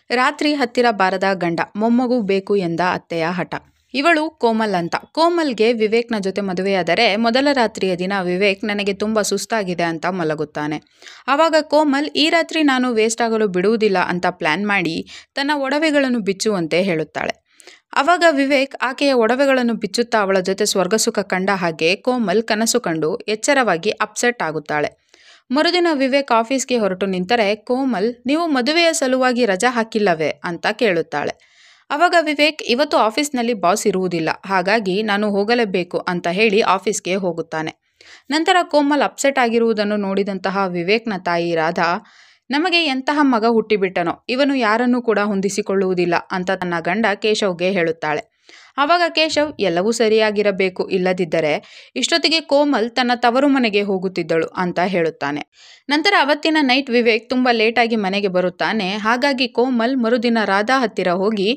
ರಾತ್ರಿ ಹತ್ತಿರ ಬಾರದ ಗಂಡ, ಮೊಮ್ಮಗು ಬೇಕು ಎಂದ ಅತ್ತೆಯ ಹಠ. ಇವಳು ಕೋಮಲ್ ಅಂತ. ಕೋಮಲ್ಗೆ ವಿವೇಕ್ನ ಜೊತೆ ಮದುವೆಯಾದರೆ ಮೊದಲ ರಾತ್ರಿಯ ದಿನ ವಿವೇಕ್ ನನಗೆ ತುಂಬ ಸುಸ್ತಾಗಿದೆ ಅಂತ ಮಲಗುತ್ತಾನೆ. ಆವಾಗ ಕೋಮಲ್ ಈ ರಾತ್ರಿ ನಾನು ವೇಸ್ಟ್ ಆಗಲು ಬಿಡುವುದಿಲ್ಲ ಅಂತ ಪ್ಲ್ಯಾನ್ ಮಾಡಿ ತನ್ನ ಒಡವೆಗಳನ್ನು ಬಿಚ್ಚುವಂತೆ ಹೇಳುತ್ತಾಳೆ. ಆವಾಗ ವಿವೇಕ್ ಆಕೆಯ ಒಡವೆಗಳನ್ನು ಬಿಚ್ಚುತ್ತಾ ಅವಳ ಜೊತೆ ಸ್ವರ್ಗಸುಖ ಕಂಡ ಹಾಗೆ ಕೋಮಲ್ ಕನಸು ಕಂಡು ಎಚ್ಚರವಾಗಿ ಅಪ್ಸೆಟ್ ಆಗುತ್ತಾಳೆ. ಮರುದಿನ ವಿವೇಕ್ ಆಫೀಸ್ಗೆ ಹೊರಟು ನಿಂತರೆ ಕೋಮಲ್, ನೀವು ಮದುವೆಯ ಸಲುವಾಗಿ ರಜಾ ಹಾಕಿಲ್ಲವೇ ಅಂತ ಕೇಳುತ್ತಾಳೆ. ಆವಾಗ ವಿವೇಕ್, ಇವತ್ತು ಆಫೀಸ್ನಲ್ಲಿ ಬಾಸ್ ಇರುವುದಿಲ್ಲ, ಹಾಗಾಗಿ ನಾನು ಹೋಗಲೇಬೇಕು ಅಂತ ಹೇಳಿ ಆಫೀಸ್ಗೆ ಹೋಗುತ್ತಾನೆ. ನಂತರ ಕೋಮಲ್ ಅಪ್ಸೆಟ್ ಆಗಿರುವುದನ್ನು ನೋಡಿದಂತಹ ವಿವೇಕ್ನ ತಾಯಿ ರಾಧಾ, ನಮಗೆ ಎಂತಹ ಮಗ ಹುಟ್ಟಿಬಿಟ್ಟನೋ, ಇವನು ಯಾರನ್ನೂ ಕೂಡ ಹೊಂದಿಸಿಕೊಳ್ಳುವುದಿಲ್ಲ ಅಂತ ತನ್ನ ಗಂಡ ಕೇಶವ್ಗೆ ಹೇಳುತ್ತಾಳೆ. ಆವಾಗ ಕೇಶವ್, ಎಲ್ಲವೂ ಸರಿಯಾಗಿರಬೇಕು, ಇಲ್ಲದಿದ್ದರೆ ಇಷ್ಟೊತ್ತಿಗೆ ಕೋಮಲ್ ತನ್ನ ತವರು ಮನೆಗೆ ಹೋಗುತ್ತಿದ್ದಳು ಅಂತ ಹೇಳುತ್ತಾನೆ. ನಂತರ ಅವತ್ತಿನ ನೈಟ್ ವಿವೇಕ್ ತುಂಬ ಲೇಟಾಗಿ ಮನೆಗೆ ಬರುತ್ತಾನೆ. ಹಾಗಾಗಿ ಕೋಮಲ್ ಮರುದಿನ ರಾಧಾ ಹತ್ತಿರ ಹೋಗಿ,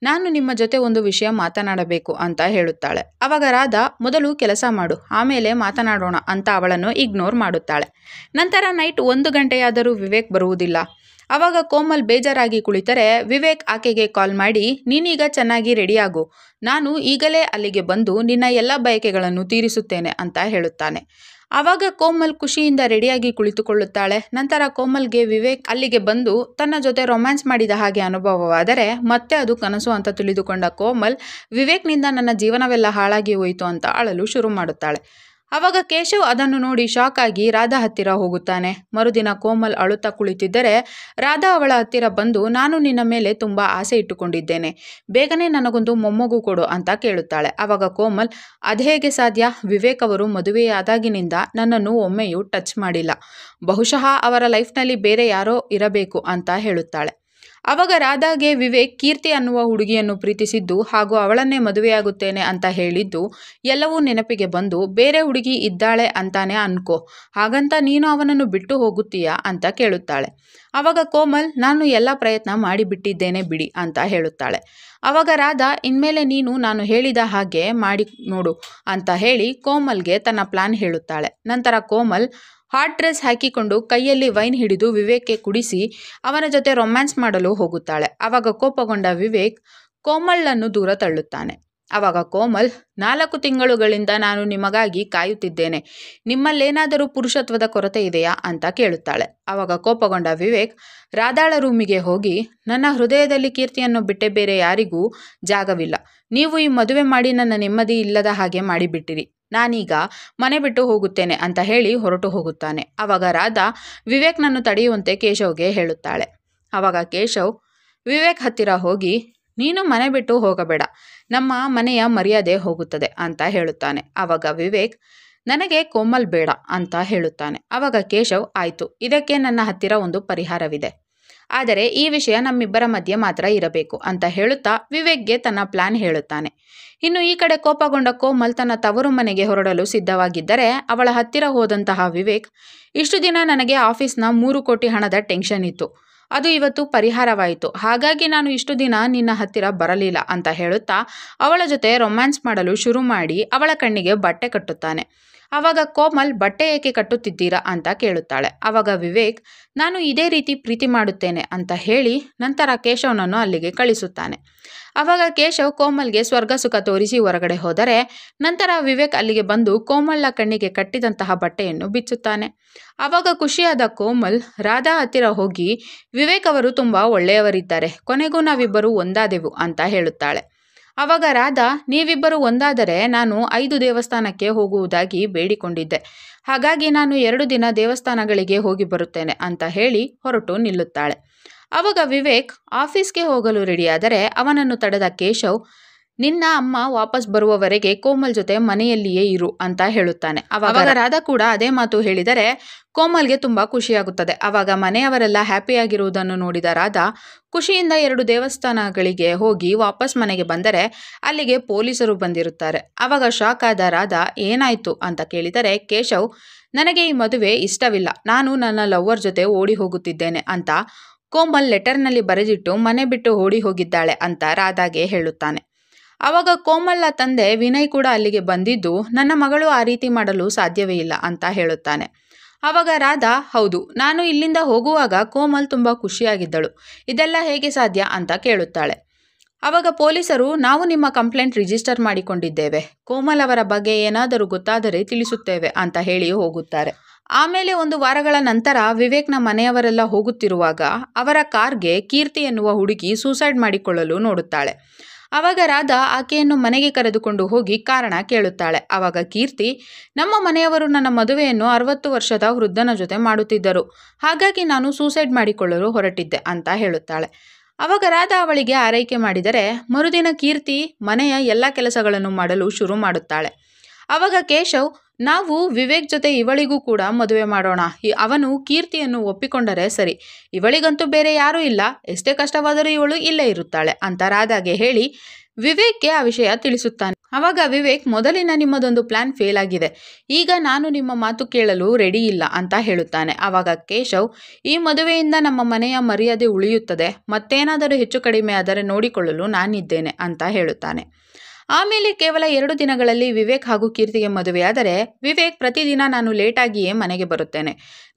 ನಾನು ನಿಮ್ಮ ಜೊತೆ ಒಂದು ವಿಷಯ ಮಾತನಾಡಬೇಕು ಅಂತ ಹೇಳುತ್ತಾಳೆ. ಆವಾಗ ರಾಧಾ, ಮೊದಲು ಕೆಲಸ ಮಾಡು, ಆಮೇಲೆ ಮಾತನಾಡೋಣ ಅಂತ ಅವಳನ್ನು ಇಗ್ನೋರ್ ಮಾಡುತ್ತಾಳೆ. ನಂತರ ನೈಟ್ 1 ಗಂಟೆಯಾದರೂ ವಿವೇಕ್ ಬರುವುದಿಲ್ಲ. ಆವಾಗ ಕೋಮಲ್ ಬೇಜಾರಾಗಿ ಕುಳಿತರೆ ವಿವೇಕ್ ಆಕೆಗೆ ಕಾಲ್ ಮಾಡಿ, ನೀನೀಗ ಚೆನ್ನಾಗಿ ರೆಡಿಯಾಗು, ನಾನು ಈಗಲೇ ಅಲ್ಲಿಗೆ ಬಂದು ನಿನ್ನ ಎಲ್ಲ ಬಯಕೆಗಳನ್ನು ತೀರಿಸುತ್ತೇನೆ ಅಂತ ಹೇಳುತ್ತಾನೆ. ಆವಾಗ ಕೋಮಲ್ ಖುಷಿಯಿಂದ ರೆಡಿಯಾಗಿ ಕುಳಿತುಕೊಳ್ಳುತ್ತಾಳೆ. ನಂತರ ಕೋಮಲ್ಗೆ ವಿವೇಕ್ ಅಲ್ಲಿಗೆ ಬಂದು ತನ್ನ ಜೊತೆ ರೊಮ್ಯಾನ್ಸ್ ಮಾಡಿದ ಹಾಗೆ ಅನುಭವವಾದರೆ ಮತ್ತೆ ಅದು ಕನಸು ಅಂತ ತಿಳಿದುಕೊಂಡ ಕೋಮಲ್, ವಿವೇಕ್ನಿಂದ ನನ್ನ ಜೀವನವೆಲ್ಲ ಹಾಳಾಗಿ ಹೋಯಿತು ಅಂತ ಅಳಲು ಶುರು ಮಾಡುತ್ತಾಳೆ. ಆವಾಗ ಕೇಶವ್ ಅದನ್ನು ನೋಡಿ ಶಾಕ್ ಆಗಿ ರಾಧಾ ಹತ್ತಿರ ಹೋಗುತ್ತಾನೆ. ಮರುದಿನ ಕೋಮಲ್ ಅಳುತ್ತಾ ಕುಳಿತಿದ್ದರೆ ರಾಧಾ ಅವಳ ಹತ್ತಿರ ಬಂದು, ನಾನು ನಿನ್ನ ಮೇಲೆ ತುಂಬ ಆಸೆ ಇಟ್ಟುಕೊಂಡಿದ್ದೇನೆ, ಬೇಗನೆ ನನಗೊಂದು ಮೊಮ್ಮಗು ಕೊಡು ಅಂತ ಕೇಳುತ್ತಾಳೆ. ಆವಾಗ ಕೋಮಲ್, ಅದೇಗೆ ಸಾಧ್ಯ, ವಿವೇಕ್ ಅವರು ಮದುವೆಯಾದಾಗಿನಿಂದ ನನ್ನನ್ನು ಒಮ್ಮೆಯೂ ಟಚ್ ಮಾಡಿಲ್ಲ, ಬಹುಶಃ ಅವರ ಲೈಫ್ನಲ್ಲಿ ಬೇರೆ ಯಾರೋ ಇರಬೇಕು ಅಂತ ಹೇಳುತ್ತಾಳೆ. ಆವಾಗ ರಾಧಾಗೆ ವಿವೇಕ್ ಕೀರ್ತಿ ಅನ್ನುವ ಹುಡುಗಿಯನ್ನು ಪ್ರೀತಿಸಿದ್ದು ಹಾಗೂ ಅವಳನ್ನೇ ಮದುವೆಯಾಗುತ್ತೇನೆ ಅಂತ ಹೇಳಿದ್ದು ಎಲ್ಲವೂ ನೆನಪಿಗೆ ಬಂದು, ಬೇರೆ ಹುಡುಗಿ ಇದ್ದಾಳೆ ಅಂತಾನೆ ಅನ್ಕೋ, ಹಾಗಂತ ನೀನು ಅವನನ್ನು ಬಿಟ್ಟು ಹೋಗುತ್ತೀಯಾ ಅಂತ ಕೇಳುತ್ತಾಳೆ. ಆವಾಗ ಕೋಮಲ್, ನಾನು ಎಲ್ಲ ಪ್ರಯತ್ನ ಮಾಡಿಬಿಟ್ಟಿದ್ದೇನೆ ಬಿಡಿ ಅಂತ ಹೇಳುತ್ತಾಳೆ. ಆವಾಗ ರಾಧಾ, ಇನ್ಮೇಲೆ ನೀನು ನಾನು ಹೇಳಿದ ಹಾಗೆ ಮಾಡಿ ನೋಡು ಅಂತ ಹೇಳಿ ಕೋಮಲ್ಗೆ ತನ್ನ ಪ್ಲಾನ್ ಹೇಳುತ್ತಾಳೆ. ನಂತರ ಕೋಮಲ್ ಹಾಟ್ ಡ್ರೆಸ್ ಹಾಕಿಕೊಂಡು ಕೈಯಲ್ಲಿ ವೈನ್ ಹಿಡಿದು ವಿವೇಕ್ಗೆ ಕುಡಿಸಿ ಅವನ ಜೊತೆ ರೊಮ್ಯಾನ್ಸ್ ಮಾಡಲು ಹೋಗುತ್ತಾಳೆ. ಆವಾಗ ಕೋಪಗೊಂಡ ವಿವೇಕ್ ಕೋಮಲ್ನನ್ನು ದೂರ ತಳ್ಳುತ್ತಾನೆ. ಆವಾಗ ಕೋಮಲ್, 4 ತಿಂಗಳುಗಳಿಂದ ನಾನು ನಿಮಗಾಗಿ ಕಾಯುತ್ತಿದ್ದೇನೆ, ನಿಮ್ಮಲ್ಲೇನಾದರೂ ಪುರುಷತ್ವದ ಕೊರತೆ ಇದೆಯಾ ಅಂತ ಕೇಳುತ್ತಾಳೆ. ಆವಾಗ ಕೋಪಗೊಂಡ ವಿವೇಕ್ ರಾಧಾಳ ರೂಮಿಗೆ ಹೋಗಿ, ನನ್ನ ಹೃದಯದಲ್ಲಿ ಕೀರ್ತಿಯನ್ನು ಬಿಟ್ಟೆ ಬೇರೆ ಯಾರಿಗೂ ಜಾಗವಿಲ್ಲ, ನೀವು ಈ ಮದುವೆ ಮಾಡಿ ನನ್ನ ನೆಮ್ಮದಿ ಇಲ್ಲದ ಹಾಗೆ ಮಾಡಿಬಿಟ್ಟಿರಿ, ನಾನೀಗ ಮನೆ ಬಿಟ್ಟು ಹೋಗುತ್ತೇನೆ ಅಂತ ಹೇಳಿ ಹೊರಟು ಹೋಗುತ್ತಾನೆ. ಆವಾಗ ರಾಧಾ ವಿವೇಕ್ನನ್ನು ತಡೆಯುವಂತೆ ಕೇಶವ್ಗೆ ಹೇಳುತ್ತಾಳೆ. ಆವಾಗ ಕೇಶವ್ ವಿವೇಕ್ ಹತ್ತಿರ ಹೋಗಿ, ನೀನು ಮನೆ ಬಿಟ್ಟು ಹೋಗಬೇಡ, ನಮ್ಮ ಮನೆಯ ಮರ್ಯಾದೆ ಹೋಗುತ್ತದೆ ಅಂತ ಹೇಳುತ್ತಾನೆ. ಆವಾಗ ವಿವೇಕ್, ನನಗೆ ಕೋಮಲ್ ಬೇಡ ಅಂತ ಹೇಳುತ್ತಾನೆ. ಆವಾಗ ಕೇಶವ್, ಆಯಿತು, ಇದಕ್ಕೆ ನನ್ನ ಹತ್ತಿರ ಒಂದು ಪರಿಹಾರವಿದೆ, ಆದರೆ ಈ ವಿಷಯ ನಮ್ಮಿಬ್ಬರ ಮಧ್ಯೆ ಮಾತ್ರ ಇರಬೇಕು ಅಂತ ಹೇಳುತ್ತಾ ವಿವೇಕ್ಗೆ ತನ್ನ ಪ್ಲಾನ್ ಹೇಳುತ್ತಾನೆ. ಇನ್ನು ಈ ಕಡೆ ಕೋಪಗೊಂಡ ಕೋಮಲ್ ತನ್ನ ತವರು ಮನೆಗೆ ಹೊರಡಲು ಸಿದ್ಧವಾಗಿದ್ದರೆ ಅವಳ ಹತ್ತಿರ ಹೋದಂತಹ ವಿವೇಕ್, ಇಷ್ಟು ದಿನ ನನಗೆ ಆಫೀಸ್ನ 3 ಕೋಟಿ ಹಣದ ಟೆನ್ಷನ್ ಇತ್ತು, ಅದು ಇವತ್ತು ಪರಿಹಾರವಾಯಿತು, ಹಾಗಾಗಿ ನಾನು ಇಷ್ಟು ದಿನ ನಿನ್ನ ಹತ್ತಿರ ಬರಲಿಲ್ಲ ಅಂತ ಹೇಳುತ್ತಾ ಅವಳ ಜೊತೆ ರೊಮ್ಯಾನ್ಸ್ ಮಾಡಲು ಶುರು ಮಾಡಿ ಅವಳ ಕಣ್ಣಿಗೆ ಬಟ್ಟೆ ಕಟ್ಟುತ್ತಾನೆ. ಆವಾಗ ಕೋಮಲ್, ಬಟ್ಟೆ ಏಕೆ ಕಟ್ಟುತ್ತಿದ್ದೀರಾ ಅಂತ ಕೇಳುತ್ತಾಳೆ. ಆವಾಗ ವಿವೇಕ್, ನಾನು ಇದೇ ರೀತಿ ಪ್ರೀತಿ ಮಾಡುತ್ತೇನೆ ಅಂತ ಹೇಳಿ ನಂತರ ಕೇಶವ್ನನ್ನು ಅಲ್ಲಿಗೆ ಕಳಿಸುತ್ತಾನೆ. ಆವಾಗ ಕೇಶವ್ ಕೋಮಲ್ಗೆ ಸ್ವರ್ಗ ಸುಖ ತೋರಿಸಿ ಹೊರಗಡೆ ಹೋದರೆ ನಂತರ ವಿವೇಕ್ ಅಲ್ಲಿಗೆ ಬಂದು ಕೋಮಲ್ನ ಕಣ್ಣಿಗೆ ಕಟ್ಟಿದಂತಹ ಬಟ್ಟೆಯನ್ನು ಬಿಚ್ಚುತ್ತಾನೆ. ಆವಾಗ ಖುಷಿಯಾದ ಕೋಮಲ್ ರಾಧಾ ಹತ್ತಿರ ಹೋಗಿ, ವಿವೇಕ್ ಅವರು ತುಂಬ ಒಳ್ಳೆಯವರಿದ್ದಾರೆ, ಕೊನೆಗೂ ನಾವಿಬ್ಬರು ಒಂದಾದೆವು ಅಂತ ಹೇಳುತ್ತಾಳೆ. ಆವಾಗ ರಾಧಾ, ನೀವಿಬ್ಬರು ಒಂದಾದರೆ ನಾನು 5 ದೇವಸ್ಥಾನಕ್ಕೆ ಹೋಗುವುದಾಗಿ ಬೇಡಿಕೊಂಡಿದ್ದೆ, ಹಾಗಾಗಿ ನಾನು 2 ದಿನ ದೇವಸ್ಥಾನಗಳಿಗೆ ಹೋಗಿ ಬರುತ್ತೇನೆ ಅಂತ ಹೇಳಿ ಹೊರಟು ನಿಲ್ಲುತ್ತಾಳೆ. ಆವಾಗ ವಿವೇಕ್ ಆಫೀಸ್ಗೆ ಹೋಗಲು ರೆಡಿಯಾದರೆ ಅವನನ್ನು ತಡೆದ ಕೇಶವ್, ನಿನ್ನ ಅಮ್ಮ ವಾಪಸ್ ಬರುವವರೆಗೆ ಕೋಮಲ್ ಜೊತೆ ಮನೆಯಲ್ಲಿಯೇ ಇರು ಅಂತ ಹೇಳುತ್ತಾನೆ. ಆವಾಗ ರಾಧಾ ಕೂಡ ಅದೇ ಮಾತು ಹೇಳಿದರೆ ಕೋಮಲ್ಗೆ ತುಂಬ ಖುಷಿಯಾಗುತ್ತದೆ. ಆವಾಗ ಮನೆಯವರೆಲ್ಲ ಹ್ಯಾಪಿಯಾಗಿರುವುದನ್ನು ನೋಡಿದ ರಾಧಾ ಖುಷಿಯಿಂದ 2 ದೇವಸ್ಥಾನಗಳಿಗೆ ಹೋಗಿ ವಾಪಸ್ ಮನೆಗೆ ಬಂದರೆ ಅಲ್ಲಿಗೆ ಪೊಲೀಸರು ಬಂದಿರುತ್ತಾರೆ. ಆವಾಗ ಶಾಕ್ ಆದ ರಾಧಾ, ಏನಾಯಿತು ಅಂತ ಕೇಳಿದರೆ ಕೇಶವ್, ನನಗೆ ಈ ಮದುವೆ ಇಷ್ಟವಿಲ್ಲ, ನಾನು ನನ್ನ ಲವ್ವರ್ ಜೊತೆ ಓಡಿ ಹೋಗುತ್ತಿದ್ದೇನೆ ಅಂತ ಕೋಮಲ್ ಲೆಟರ್ನಲ್ಲಿ ಬರೆದಿಟ್ಟು ಮನೆ ಬಿಟ್ಟು ಓಡಿ ಹೋಗಿದ್ದಾಳೆ ಅಂತ ರಾಧಾಗೆ ಹೇಳುತ್ತಾನೆ. ಆವಾಗ ಕೋಮಲ್ನ ತಂದೆ ವಿನಯ್ ಕೂಡ ಅಲ್ಲಿಗೆ ಬಂದಿದ್ದು, ನನ್ನ ಮಗಳು ಆ ರೀತಿ ಮಾಡಲು ಸಾಧ್ಯವೇ ಇಲ್ಲ ಅಂತ ಹೇಳುತ್ತಾನೆ. ಆವಾಗ ರಾಧಾ, ಹೌದು, ನಾನು ಇಲ್ಲಿಂದ ಹೋಗುವಾಗ ಕೋಮಲ್ ತುಂಬ ಖುಷಿಯಾಗಿದ್ದಳು. ಇದೆಲ್ಲ ಹೇಗೆ ಸಾಧ್ಯ ಅಂತ ಕೇಳುತ್ತಾಳೆ. ಆವಾಗ ಪೊಲೀಸರು, ನಾವು ನಿಮ್ಮ ಕಂಪ್ಲೇಂಟ್ ರಿಜಿಸ್ಟರ್ ಮಾಡಿಕೊಂಡಿದ್ದೇವೆ, ಕೋಮಲ್ ಅವರ ಬಗ್ಗೆ ಏನಾದರೂ ಗೊತ್ತಾದರೆ ತಿಳಿಸುತ್ತೇವೆ ಅಂತ ಹೇಳಿ ಹೋಗುತ್ತಾರೆ. ಆಮೇಲೆ 1 ವಾರಗಳ ನಂತರ ವಿವೇಕ್ನ ಮನೆಯವರೆಲ್ಲ ಹೋಗುತ್ತಿರುವಾಗ ಅವರ ಕಾರ್ಗೆ ಕೀರ್ತಿ ಎನ್ನುವ ಹುಡುಗಿ ಸೂಸೈಡ್ ಮಾಡಿಕೊಳ್ಳಲು ನೋಡುತ್ತಾಳೆ. ಆವಾಗ ರಾಧಾ ಆಕೆಯನ್ನು ಮನೆಗೆ ಕರೆದುಕೊಂಡು ಹೋಗಿ ಕಾರಣ ಕೇಳುತ್ತಾಳೆ. ಆವಾಗ ಕೀರ್ತಿ, ನಮ್ಮ ಮನೆಯವರು ನನ್ನ ಮದುವೆಯನ್ನು 60 ವರ್ಷದ ವೃದ್ಧನ ಜೊತೆ ಮಾಡುತ್ತಿದ್ದರು, ಹಾಗಾಗಿ ನಾನು ಸೂಸೈಡ್ ಮಾಡಿಕೊಳ್ಳಲು ಹೊರಟಿದ್ದೆ ಅಂತ ಹೇಳುತ್ತಾಳೆ. ಆವಾಗ ರಾಧಾ ಅವಳಿಗೆ ಆರೈಕೆ ಮಾಡಿದರೆ ಮರುದಿನ ಕೀರ್ತಿ ಮನೆಯ ಎಲ್ಲ ಕೆಲಸಗಳನ್ನು ಮಾಡಲು ಶುರು ಮಾಡುತ್ತಾಳೆ. ಆವಾಗ ಕೇಶವ್, ನಾವು ವಿವೇಕ್ ಜೊತೆ ಇವಳಿಗೂ ಕೂಡ ಮದುವೆ ಮಾಡೋಣ, ಅವನು ಕೀರ್ತಿಯನ್ನು ಒಪ್ಪಿಕೊಂಡರೆ ಸರಿ, ಇವಳಿಗಂತೂ ಬೇರೆ ಯಾರೂ ಇಲ್ಲ, ಎಷ್ಟೇ ಕಷ್ಟವಾದರೂ ಇವಳು ಇಲ್ಲೇ ಇರುತ್ತಾಳೆ ಅಂತ ರಾಧಾಗೆ ಹೇಳಿ ವಿವೇಕ್ಗೆ ಆ ವಿಷಯ ತಿಳಿಸುತ್ತಾನೆ. ಆವಾಗ ವಿವೇಕ್, ಮೊದಲಿನ ನಿಮ್ಮದೊಂದು ಪ್ಲಾನ್ ಫೇಲ್ ಆಗಿದೆ, ಈಗ ನಾನು ನಿಮ್ಮ ಮಾತು ಕೇಳಲು ರೆಡಿ ಇಲ್ಲ ಅಂತ ಹೇಳುತ್ತಾನೆ. ಆವಾಗ ಕೇಶವ್, ಈ ಮದುವೆಯಿಂದ ನಮ್ಮ ಮನೆಯ ಮರ್ಯಾದೆ ಉಳಿಯುತ್ತದೆ, ಮತ್ತೇನಾದರೂ ಹೆಚ್ಚು ಕಡಿಮೆ ಆದರೆ ನೋಡಿಕೊಳ್ಳಲು ನಾನಿದ್ದೇನೆ ಅಂತ ಹೇಳುತ್ತಾನೆ. ಆಮೇಲೆ ಕೇವಲ 2 ದಿನಗಳಲ್ಲಿ ವಿವೇಕ್ ಹಾಗೂ ಕೀರ್ತಿಗೆ ಮದುವೆಯಾದರೆ ವಿವೇಕ್, ಪ್ರತಿದಿನ ನಾನು ಲೇಟಾಗಿಯೇ ಮನೆಗೆ ಬರುತ್ತೇನೆ,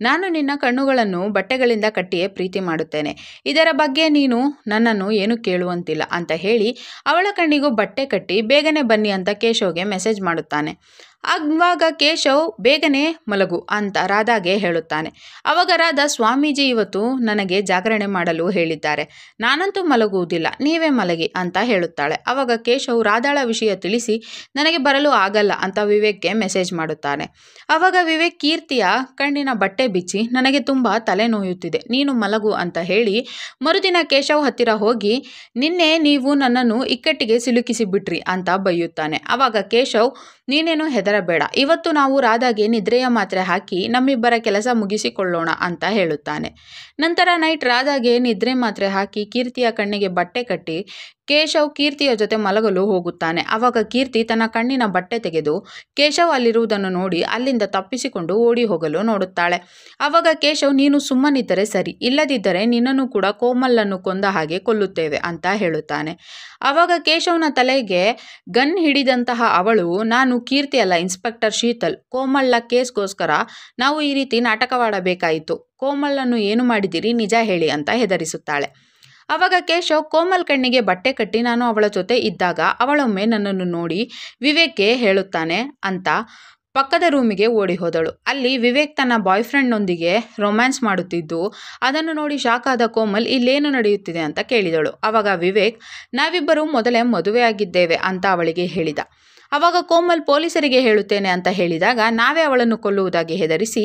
ನಾನು ನಿನ್ನ ಕಣ್ಣುಗಳನ್ನು ಬಟ್ಟೆಗಳಿಂದ ಕಟ್ಟಿಯೇ ಪ್ರೀತಿ ಮಾಡುತ್ತೇನೆ, ಇದರ ಬಗ್ಗೆ ನೀನು ನನ್ನನ್ನು ಏನು ಕೇಳುವಂತಿಲ್ಲ ಅಂತ ಹೇಳಿ ಅವಳ ಕಣ್ಣಿಗೂ ಬಟ್ಟೆ ಕಟ್ಟಿ ಬೇಗನೆ ಬನ್ನಿ ಅಂತ ಕೇಶವ್ಗೆ ಮೆಸೇಜ್ ಮಾಡುತ್ತಾನೆ. ಆವಾಗ ಕೇಶವ್, ಬೇಗನೆ ಮಲಗು ಅಂತ ರಾಧಾಗೆ ಹೇಳುತ್ತಾನೆ. ಆವಾಗ ರಾಧಾ, ಸ್ವಾಮೀಜಿ ಇವತ್ತು ನನಗೆ ಜಾಗರಣೆ ಮಾಡಲು ಹೇಳಿದ್ದಾರೆ, ನಾನಂತೂ ಮಲಗುವುದಿಲ್ಲ, ನೀವೇ ಮಲಗಿ ಅಂತ ಹೇಳುತ್ತಾಳೆ. ಆವಾಗ ಕೇಶವ್ ರಾಧಾಳ ವಿಷಯ ತಿಳಿಸಿ ನನಗೆ ಬರಲು ಆಗಲ್ಲ ಅಂತ ವಿವೇಕ್ಗೆ ಮೆಸೇಜ್ ಮಾಡುತ್ತಾನೆ. ಆವಾಗ ವಿವೇಕ್ ಕೀರ್ತಿಯ ಕಣ್ಣಿನ ಬಟ್ಟೆ ಬಿಚ್ಚಿ, ನನಗೆ ತುಂಬ ತಲೆನೋಯುತ್ತಿದೆ, ನೀನು ಮಲಗು ಅಂತ ಹೇಳಿ ಮರುದಿನ ಕೇಶವ್ ಹತ್ತಿರ ಹೋಗಿ, ನಿನ್ನೆ ನೀವು ನನ್ನನ್ನು ಇಕ್ಕಟ್ಟಿಗೆ ಸಿಲುಕಿಸಿ ಬಿಟ್ರಿ ಅಂತ ಬೈಯುತ್ತಾನೆ. ಆವಾಗ ಕೇಶವ್, ನೀನೇನು ಹೆದರಬೇಡ, ಇವತ್ತು ನಾವು ರಾಧಾಗೆ ನಿದ್ರೆಯ ಮಾತ್ರೆ ಹಾಕಿ ನಮ್ಮಿಬ್ಬರ ಕೆಲಸ ಮುಗಿಸಿಕೊಳ್ಳೋಣ ಅಂತ ಹೇಳುತ್ತಾನೆ. ನಂತರ ನೈಟ್ ರಾಧಾಗೆ ನಿದ್ರೆ ಮಾತ್ರೆ ಹಾಕಿ ಕೀರ್ತಿಯ ಕಣ್ಣಿಗೆ ಬಟ್ಟೆ ಕಟ್ಟಿ ಕೇಶವ್ ಕೀರ್ತಿಯ ಜೊತೆ ಮಲಗಲು ಹೋಗುತ್ತಾನೆ. ಆವಾಗ ಕೀರ್ತಿ ತನ್ನ ಕಣ್ಣಿನ ಬಟ್ಟೆ ತೆಗೆದು ಕೇಶವ್ ಅಲ್ಲಿರುವುದನ್ನು ನೋಡಿ ಅಲ್ಲಿಂದ ತಪ್ಪಿಸಿಕೊಂಡು ಓಡಿ ಹೋಗಲು ನೋಡುತ್ತಾಳೆ. ಆವಾಗ ಕೇಶವ್, ನೀನು ಸುಮ್ಮನಿದ್ದರೆ ಸರಿ, ಇಲ್ಲದಿದ್ದರೆ ನಿನ್ನನ್ನು ಕೂಡ ಕೋಮಲನ್ನು ಕೊಂದ ಹಾಗೆ ಕೊಲ್ಲುತ್ತೇವೆ ಅಂತ ಹೇಳುತ್ತಾನೆ. ಆವಾಗ ಕೇಶವ್ನ ತಲೆಗೆ ಗನ್ ಹಿಡಿದಂತಹ ಅವಳು, ನಾನು ಕೀರ್ತಿ ಅಲ್ಲ, ಇನ್ಸ್ಪೆಕ್ಟರ್ ಶೀತಲ್, ಕೋಮಲ್ನ ಕೇಸ್ಗೋಸ್ಕರ ನಾವು ಈ ರೀತಿ ನಾಟಕವಾಡಬೇಕಾಯಿತು, ಕೋಮಲನ್ನು ಏನು ಮಾಡಿದಿರಿ ನಿಜ ಹೇಳಿ ಅಂತ ಹೆದರಿಸುತ್ತಾಳೆ. ಆವಾಗ ಕೇಶವ್ ಕೋಮಲ್ ಕಣ್ಣಿಗೆ ಬಟ್ಟೆ ಕಟ್ಟಿ ನಾನು ಅವಳ ಜೊತೆ ಇದ್ದಾಗ ಅವಳೊಮ್ಮೆ ನನ್ನನ್ನು ನೋಡಿ ವಿವೇಕ್ಗೆ ಹೇಳುತ್ತಾನೆ ಅಂತ ಪಕ್ಕದ ರೂಮಿಗೆ ಓಡಿ ಹೋದಳು. ಅಲ್ಲಿ ವಿವೇಕ್ ತನ್ನ ಬಾಯ್ ಫ್ರೆಂಡ್ನೊಂದಿಗೆ ರೊಮ್ಯಾನ್ಸ್ ಮಾಡುತ್ತಿದ್ದು ಅದನ್ನು ನೋಡಿ ಶಾಕ್ ಆದ ಕೋಮಲ್ ಇಲ್ಲೇನು ನಡೆಯುತ್ತಿದೆ ಅಂತ ಕೇಳಿದಳು. ಆವಾಗ ವಿವೇಕ್, ನಾವಿಬ್ಬರು ಮೊದಲೇ ಮದುವೆಯಾಗಿದ್ದೇವೆ ಅಂತ ಅವಳಿಗೆ ಹೇಳಿದ. ಆವಾಗ ಕೋಮಲ್ ಪೊಲೀಸರಿಗೆ ಹೇಳುತ್ತೇನೆ ಅಂತ ಹೇಳಿದಾಗ ನಾವೇ ಅವಳನ್ನು ಕೊಲ್ಲುವುದಾಗಿ ಹೆದರಿಸಿ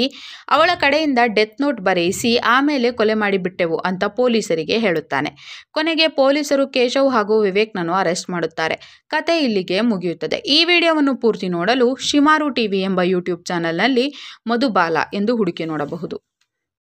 ಅವಳ ಕಡೆಯಿಂದ ಡೆತ್ ನೋಟ್ ಬರೆಯಿಸಿ ಆಮೇಲೆ ಕೊಲೆ ಮಾಡಿಬಿಟ್ಟೆವು ಅಂತ ಪೊಲೀಸರಿಗೆ ಹೇಳುತ್ತಾನೆ. ಕೊನೆಗೆ ಪೊಲೀಸರು ಕೇಶವ್ ಹಾಗೂ ವಿವೇಕ್ನನ್ನು ಅರೆಸ್ಟ್ ಮಾಡುತ್ತಾರೆ. ಕತೆ ಇಲ್ಲಿಗೆ ಮುಗಿಯುತ್ತದೆ. ಈ ವಿಡಿಯೋವನ್ನು ಪೂರ್ತಿ ನೋಡಲು ಶಿಮಾರು ಟಿವಿ ಎಂಬ ಯೂಟ್ಯೂಬ್ ಚಾನಲ್ನಲ್ಲಿ ಮಧುಬಾಲ ಎಂದು ಹುಡುಕಿ ನೋಡಬಹುದು.